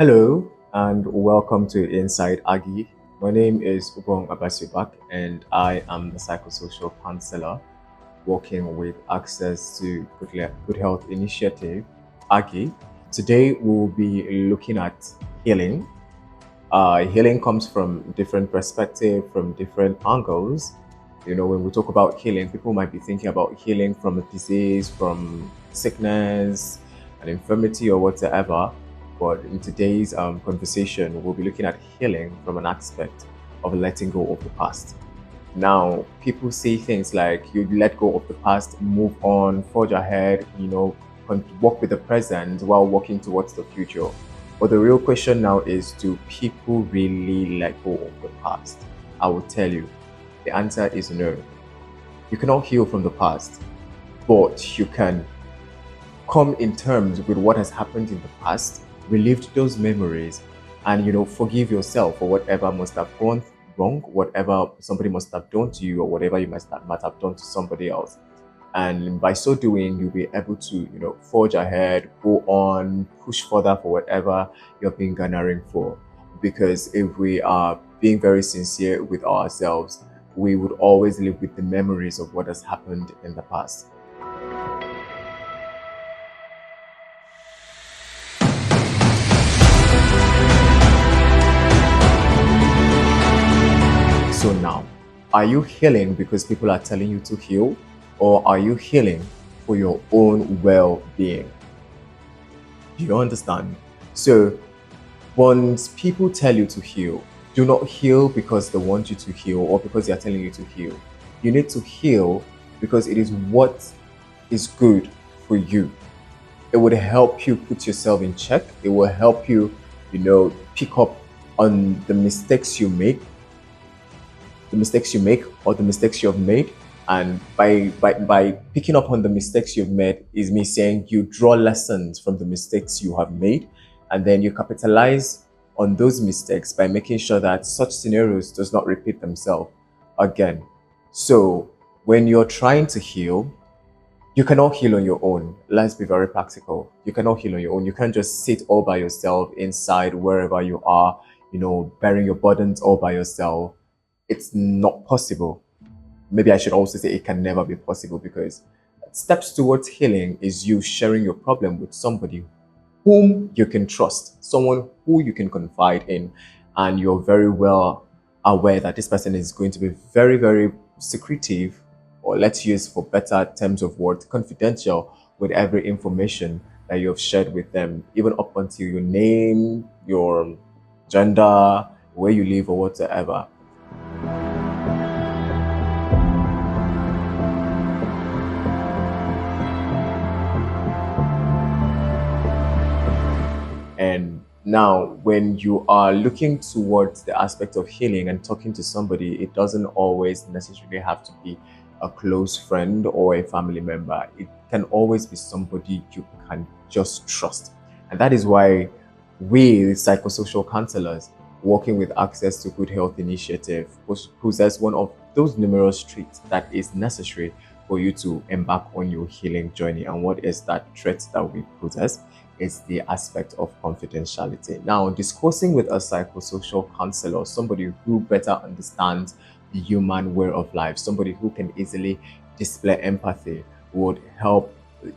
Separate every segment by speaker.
Speaker 1: Hello and welcome to Inside AGHI. My name is Ubong Abasibak and I am the psychosocial counselor working with Access to Good Health Initiative, AGHI. Today we'll be looking at healing. Healing comes from different perspectives, from different angles. When we talk about healing, people might be thinking about healing from a disease, from sickness, an infirmity, or whatever. But in today's conversation, we'll be looking at healing from an aspect of letting go of the past. Now, people say things like you let go of the past, move on, forge ahead, walk with the present while walking towards the future. But the real question now is, do people really let go of the past? I will tell you, the answer is no. You cannot heal from the past, but you can come in terms with what has happened in the past, relive those memories, and forgive yourself for whatever must have gone wrong, whatever somebody must have done to you, or whatever you might have done to somebody else. And by so doing, you'll be able to forge ahead, go on, push further for whatever you're being garnering for. Because if we are being very sincere with ourselves, we would always live with the memories of what has happened in the past. So now, are you healing because people are telling you to heal? Or are you healing for your own well-being? Do you understand? So, once people tell you to heal, do not heal because they want you to heal or because they are telling you to heal. You need to heal because it is what is good for you. It would help you put yourself in check. It will help you, pick up on the mistakes you make or the mistakes you have made. And by picking up on the mistakes you've made is me saying you draw lessons from the mistakes you have made, and then you capitalize on those mistakes by making sure that such scenarios does not repeat themselves again. So when you're trying to heal, you cannot heal on your own. Let's be very practical. You cannot heal on your own. You can't just sit all by yourself inside wherever you are, bearing your burdens all by yourself. It's not possible. Maybe I should also say it can never be possible, because steps towards healing is you sharing your problem with somebody whom you can trust, someone who you can confide in, and you're very well aware that this person is going to be very, very secretive, or let's use for better terms of words, confidential with every information that you have shared with them, even up until your name, your gender, where you live, or whatever. And now, when you are looking towards the aspect of healing and talking to somebody, it doesn't always necessarily have to be a close friend or a family member. It can always be somebody you can just trust. And that is why we, psychosocial counselors, working with Access to Good Health Initiative, possess one of those numerous traits that is necessary for you to embark on your healing journey. And what is that trait that we possess? It's the aspect of confidentiality. Now, discussing with a psychosocial counselor, somebody who better understands the human way of life, somebody who can easily display empathy, would help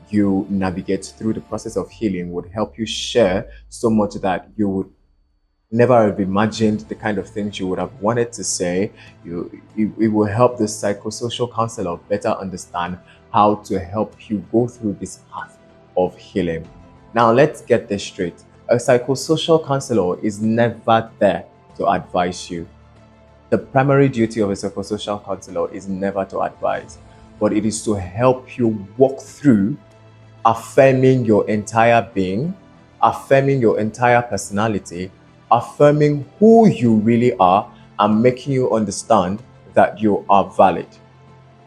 Speaker 1: you navigate through the process of healing, would help you share so much that you would never have imagined the kind of things you would have wanted to say. It will help the psychosocial counselor better understand how to help you go through this path of healing. Now, let's get this straight. A psychosocial counselor is never there to advise you. The primary duty of a psychosocial counselor is never to advise, but it is to help you walk through affirming your entire being, affirming your entire personality, affirming who you really are, and making you understand that you are valid,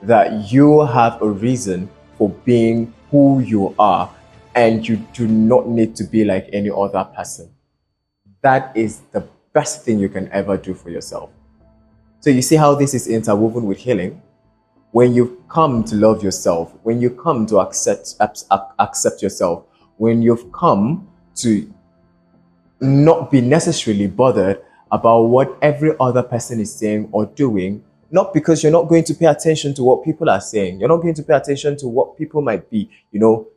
Speaker 1: that you have a reason for being who you are, and you do not need to be like any other person. That is the best thing you can ever do for yourself. So you see how this is interwoven with healing? When you come to love yourself, when you come to accept yourself, when you've come to not be necessarily bothered about what every other person is saying or doing, not because you're not going to pay attention to what people are saying. You're not going to pay attention to what people might be,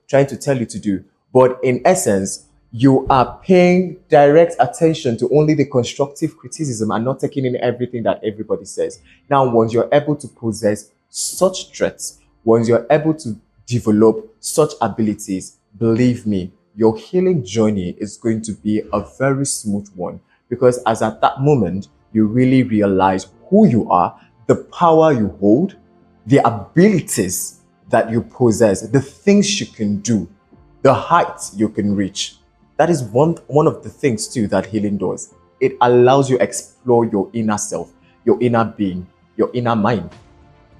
Speaker 1: trying to tell you to do. But in essence, you are paying direct attention to only the constructive criticism and not taking in everything that everybody says. Now, once you're able to possess such traits, once you're able to develop such abilities, believe me, your healing journey is going to be a very smooth one, because as at that moment, you really realize who you are, the power you hold, the abilities that you possess, the things you can do, the heights you can reach. That is one of the things too that healing does. It allows you to explore your inner self, your inner being, your inner mind.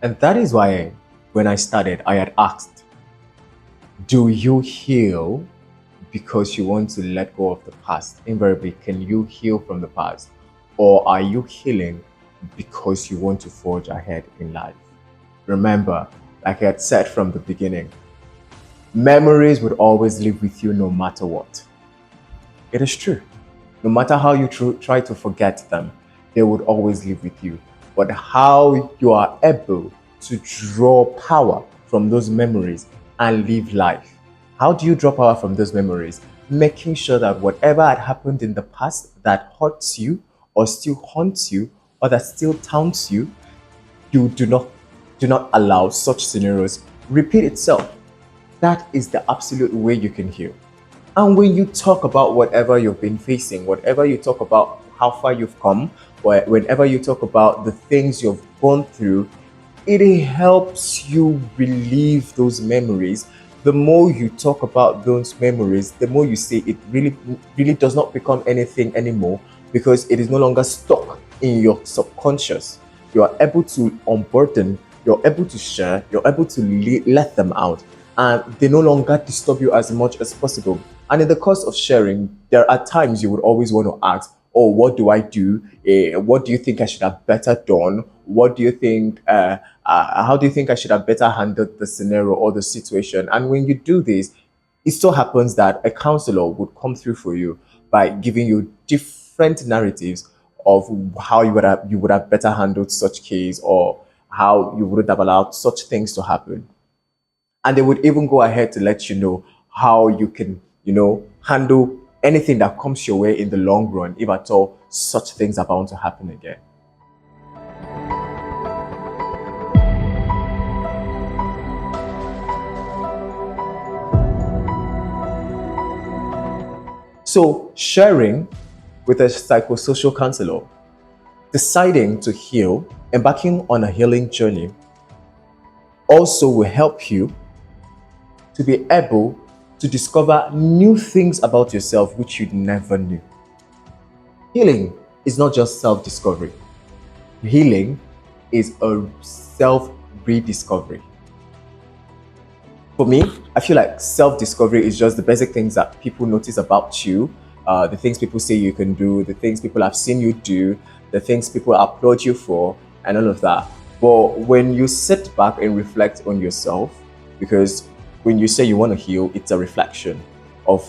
Speaker 1: And that is why when I started, I had asked, do you heal because you want to let go of the past? Invariably, can you heal from the past? Or are you healing because you want to forge ahead in life? Remember, like I had said from the beginning, memories would always live with you no matter what. It is true. No matter how you try to forget them, they would always live with you. But how you are able to draw power from those memories and live life. How do you draw power from those memories? Making sure that whatever had happened in the past that hurts you or still haunts you or that still taunts you, you do not allow such scenarios repeat itself. That is the absolute way you can heal. And when you talk about whatever you've been facing, whatever you talk about how far you've come, or whenever you talk about the things you've gone through, it helps you relieve those memories. The more you talk about those memories, the more you say it really does not become anything anymore, because it is no longer stuck in your subconscious. You are able to unburden, you're able to share, you're able to let them out, and they no longer disturb you as much as possible. And in the course of sharing, there are times you would always want to ask, oh, what do I do? What do you think I should have better done? What do you think, how do you think I should have better handled the scenario or the situation? And when you do this, it so happens that a counselor would come through for you by giving you different narratives of how you would have better handled such case, or how you wouldn't have allowed such things to happen. And they would even go ahead to let you know how you can, handle anything that comes your way in the long run, if at all such things are bound to happen again. So sharing with a psychosocial counselor, deciding to heal, embarking on a healing journey, also will help you to be able to discover new things about yourself which you never knew. Healing is not just self-discovery. Healing is a self-rediscovery. For me, I feel like self-discovery is just the basic things that people notice about you, the things people say you can do, the things people have seen you do, the things people applaud you for, and all of that. But when you sit back and reflect on yourself, because when you say you want to heal, it's a reflection of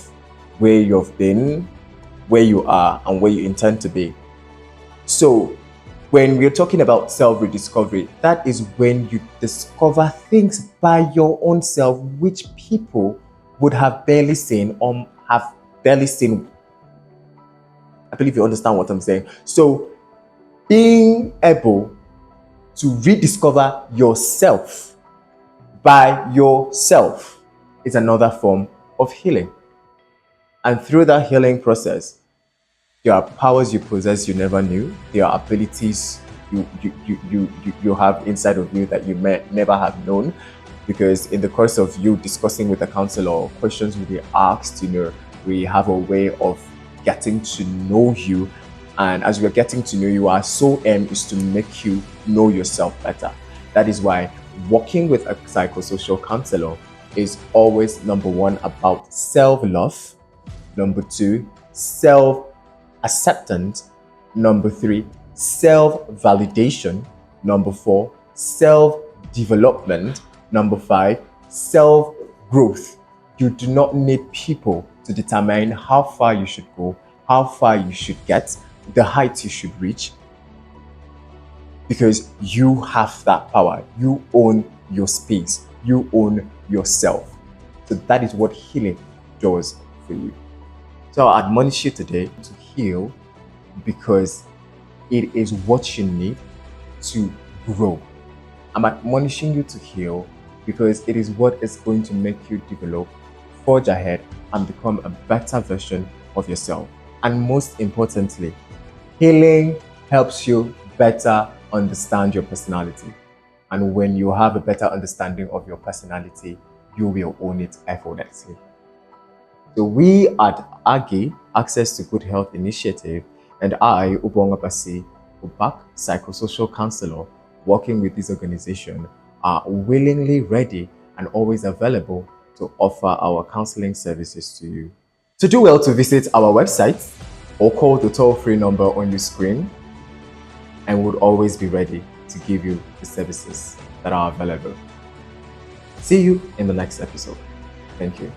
Speaker 1: where you've been, where you are, and where you intend to be. So when we're talking about self-rediscovery, that is when you discover things by your own self which people would have barely seen or have barely seen. I believe you understand what I'm saying. So being able to rediscover yourself by yourself is another form of healing. And through that healing process, there are powers you possess you never knew. There are abilities you have inside of you that you may never have known. Because in the course of you discussing with a counselor, questions will be asked, we have a way of getting to know you. And as we're getting to know you, our sole aim is to make you know yourself better. That is why working with a psychosocial counselor is always, number one, about self-love. Number two, self-acceptance. Number three, self-validation. Number four, self-development. Number five, self-growth. You do not need people to determine how far you should go. how far you should get, the heights you should reach, because you have that power. You own your space. You own yourself. So that is what healing does for you. So I admonish you today to heal, because it is what you need to grow. I'm admonishing you to heal because it is what is going to make you develop, forge ahead, and become a better version of yourself. And most importantly, healing helps you better understand your personality. And when you have a better understanding of your personality, you will own it effortlessly. So we at AGHI, Access to Good Health Initiative, and I, Ubongapasi, Ubak, psychosocial counselor, working with this organization, are willingly ready and always available to offer our counseling services to you. So do well to visit our website or call the toll-free number on your screen, and we'll always be ready to give you the services that are available. See you in the next episode. Thank you.